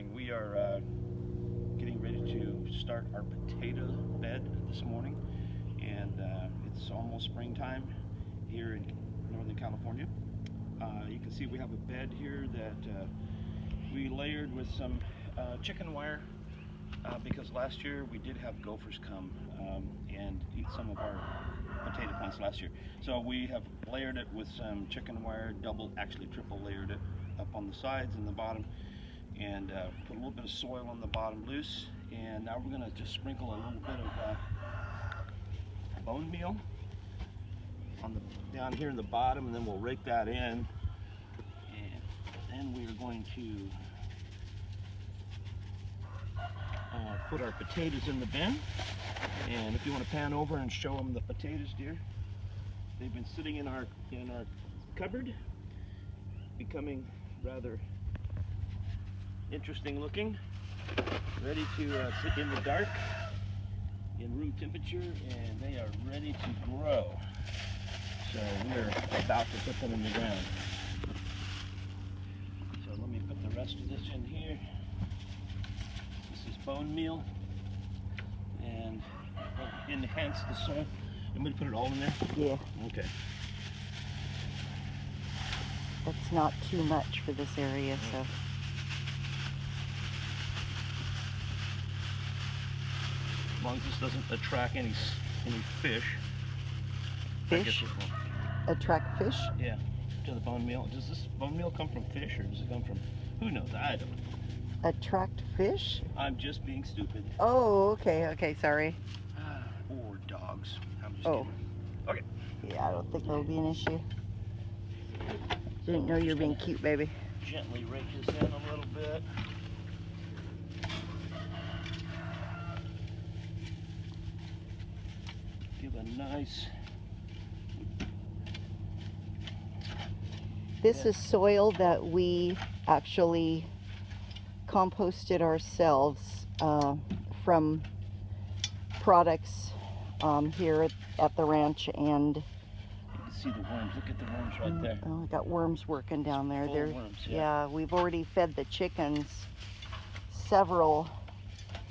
morning. We are getting ready to start our potato bed this morning, and it's almost springtime here in Northern California. You can see we have a bed here that we layered with some chicken wire because last year we did have gophers come and eat some of our potato plants last year. So we have layered it with some chicken wire, actually triple layered it up on the sides and the bottom, and put a little bit of soil on the bottom loose. And now we're going to just sprinkle a little bit of bone meal on down here in the bottom, and then we'll rake that in, and then we are going to put our potatoes in the bin. And if you want to pan over and show them the potatoes, dear, they've been sitting in our cupboard, becoming rather interesting looking, ready to sit in the dark in room temperature, and they are ready to grow. So we're about to put them in the ground. So let me put the rest of this in here. This is bone meal, and enhance the soil. I'm going to put it all in there? Yeah. Okay. That's not too much for this area, so. As long as this doesn't attract any fish. Fish? Attract fish? Yeah, to the bone meal. Does this bone meal come from fish, or does it come from, who knows? I don't know. Attract fish? I'm just being stupid. Oh, okay, sorry. Or dogs. I'm just Oh. kidding. Okay. Yeah, I don't think that'll be an issue. Didn't know you were being cute, baby. Gently rake this in a little bit. Give a nice... This is soil that we actually composted ourselves from products here at the ranch, and you can see the worms. Look at the worms right there. oh, we got worms working down there. Full of worms, yeah, we've already fed the chickens several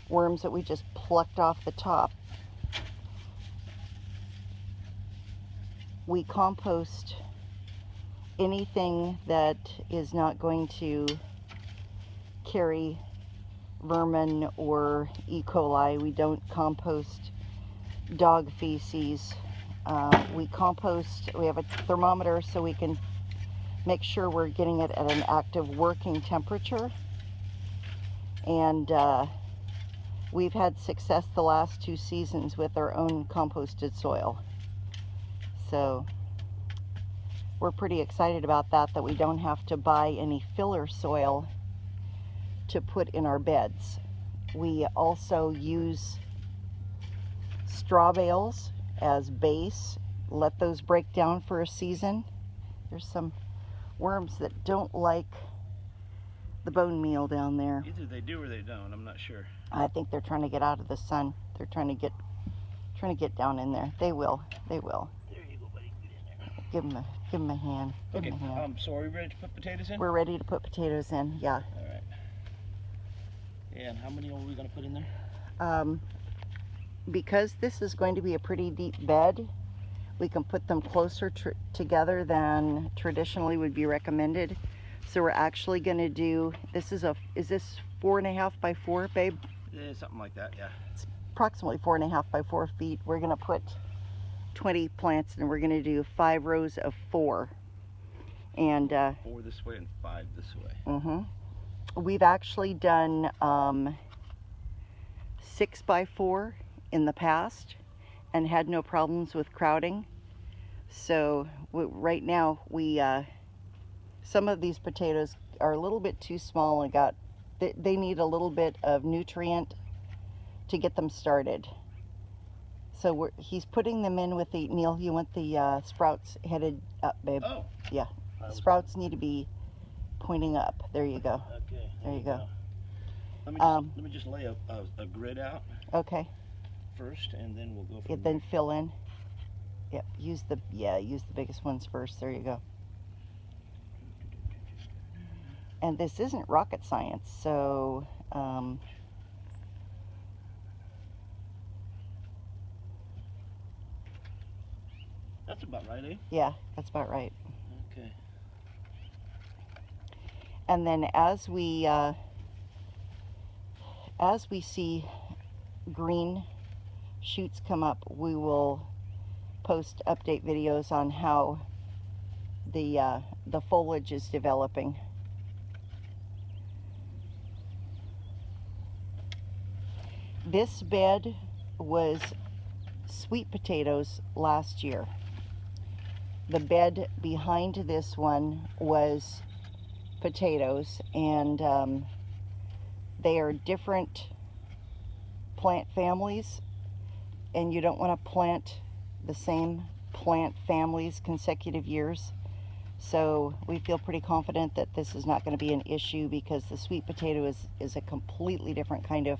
worms that we just plucked off the top. We compost anything that is not going to carry vermin or E. coli. We don't compost dog feces. We compost, we have a thermometer so we can make sure we're getting it at an active working temperature. And we've had success the last 2 seasons with our own composted soil. So we're pretty excited about that we don't have to buy any filler soil to put in our beds. We also use straw bales as base, let those break down for a season. There's some worms that don't like the bone meal down there. Either they do or they don't. I'm not sure. I think they're trying to get out of the sun. They're trying to get down in there. They will. There you go, buddy. Get in there. Give them a hand. Okay. So are we ready to put potatoes in? We're ready to put potatoes in. Yeah. All right. And how many are we going to put in there? Because this is going to be a pretty deep bed, we can put them closer together than traditionally would be recommended. So we're actually going to do, is this 4.5 by 4, babe? Yeah, something like that, yeah. It's approximately 4.5 by 4 feet. We're going to put 20 plants, and we're going to do 5 rows of 4. And 4 this way and 5 this way. We've actually done 6 by 4 in the past and had no problems with crowding. So right now some of these potatoes are a little bit too small and they need a little bit of nutrient to get them started. So he's putting them in with the, Neil, you want the sprouts headed up, babe? Oh. Yeah. Sprouts need to be pointing up. There you go. Okay. There you go. Let me just lay a grid out. Okay. First, and then we'll go from Then fill in. Yep. Use the biggest ones first. There you go. And this isn't rocket science, so That's about right, eh? yeah, that's about right. Okay. And then as we see green shoots come up, we will post update videos on how the foliage is developing. This bed was sweet potatoes last year. The bed behind this one was potatoes, and they are different plant families, and you don't want to plant the same plant families consecutive years. So we feel pretty confident that this is not going to be an issue, because the sweet potato is a completely different kind of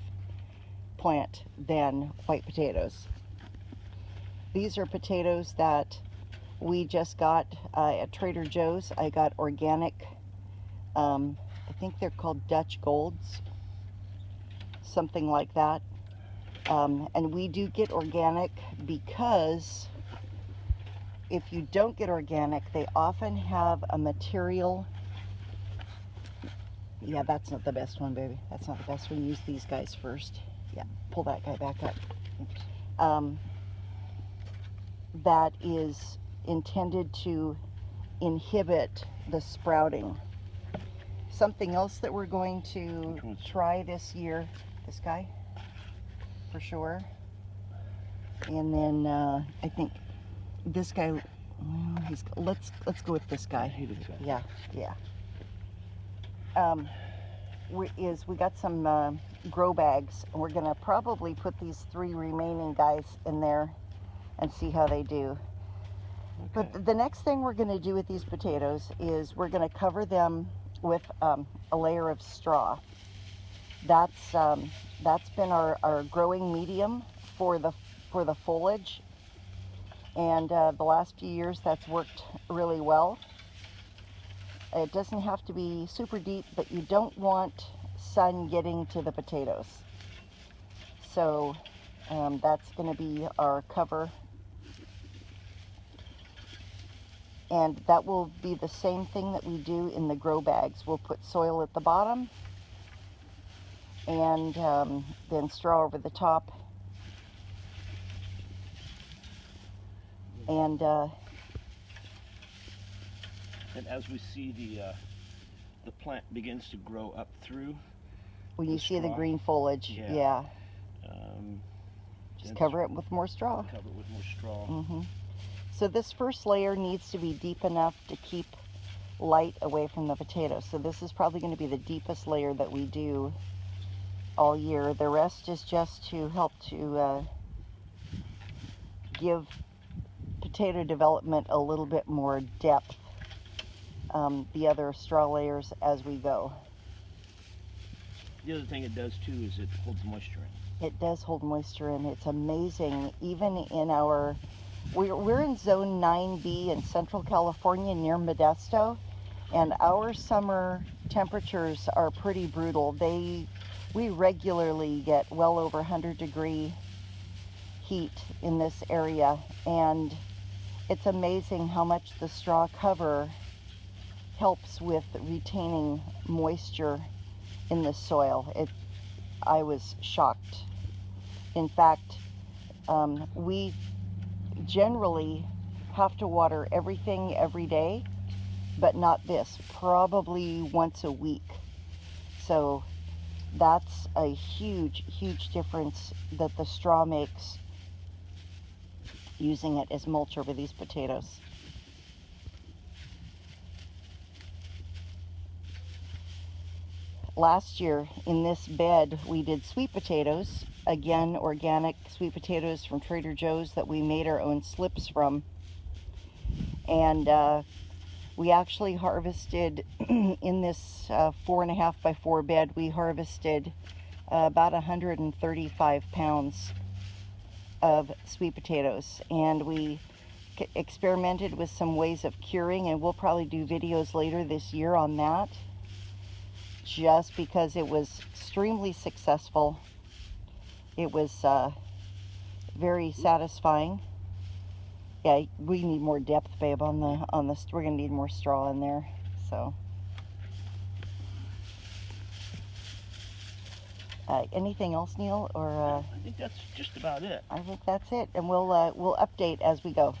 plant than white potatoes. These are potatoes that we just got at Trader Joe's. I got organic, I think they're called Dutch Golds, something like that. And we do get organic because if you don't get organic, they often have a material. Yeah, that's not the best one, baby. That's not the best one. Use these guys first. Yeah, pull that guy back up. That is intended to inhibit the sprouting. Something else that we're going to try this year, this guy, for sure. And then I think this guy, well, let's go with this guy. I hate this guy. Yeah. We got some grow bags, and we're gonna probably put these 3 remaining guys in there and see how they do. Okay. But the next thing we're gonna do with these potatoes is we're gonna cover them with a layer of straw. That's been our growing medium for the foliage, and the last few years that's worked really well. It doesn't have to be super deep, but you don't want sun getting to the potatoes. So that's going to be our cover. And that will be the same thing that we do in the grow bags. We'll put soil at the bottom, and then straw over the top. And as we see the plant begins to grow up through, when you see the straw, green foliage, yeah. Just cover it with more straw. Cover it with more straw. Mm-hmm. So this first layer needs to be deep enough to keep light away from the potatoes. So this is probably going to be the deepest layer that we do all year. The rest is just to help to give potato development a little bit more depth. The other straw layers as we go. The other thing it does too is it holds moisture in. It does hold moisture in. It's amazing. Even in our, we're in zone 9B in Central California near Modesto, and our summer temperatures are pretty brutal. We regularly get well over 100-degree heat in this area, and it's amazing how much the straw cover helps with retaining moisture in the soil. I was shocked. In fact, we generally have to water everything every day, but not this, probably once a week. So that's a huge, huge difference that the straw makes using it as mulch over these potatoes. Last year in this bed we did sweet potatoes, again organic sweet potatoes from Trader Joe's that we made our own slips from, and we actually harvested in this 4.5 by 4 bed, we harvested about 135 pounds of sweet potatoes, and we experimented with some ways of curing, and we'll probably do videos later this year on that. just because it was extremely successful. It was very satisfying. Yeah, we need more depth, babe, on the. We're gonna need more straw in there. So, anything else, Neil? Or I think that's just about it. I think that's it, and we'll update as we go.